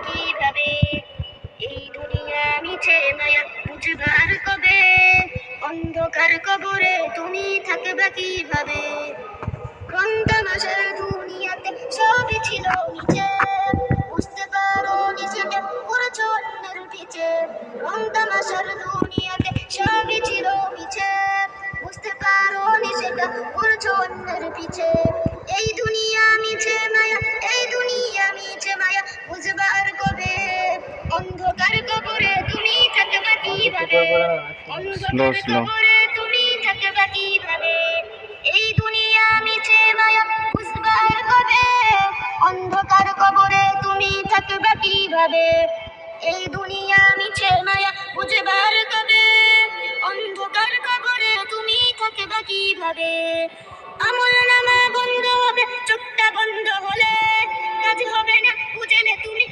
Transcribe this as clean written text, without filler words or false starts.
কিভাবে? এই দুনিয়া মিছে মায়া বুঝবার কবে? অন্ধকার কবরে তুমি থাকবে কিভাবে? রমজামাসের দুনিয়াতে সবই ছিল নিচে, বুঝতে পারো নিজেকে করেছো অন্যের পিছে। রমজামাসের দুনিয়াতে সবই ছিল নিচে, বুঝতে পারো নিজেকে করেছো অন্যের পিছে। এই দুনিয়া মিছে মায়া, এই দুনিয়া মিছে মায়া বুঝবার কবে? অন্ধকার কবরে তুমি থাকবে কিভাবে? স্লো অন্ধকার স্লো। কবরে তুমি থাকবে কিভাবে? এই দুনিয়া মিছে মায়া বুঝবার কবে? অন্ধকার কবরে তুমি থাকবে কিভাবে? এই দুনিয়া মিছে মায়া বুঝবার কবে? অন্ধকার কবরে তুমি থাকবে কিভাবে? আমল নামা বন্ধ হবে, চোখটা বন্ধ হলে কাজ হবে না বুঝলে তুমি।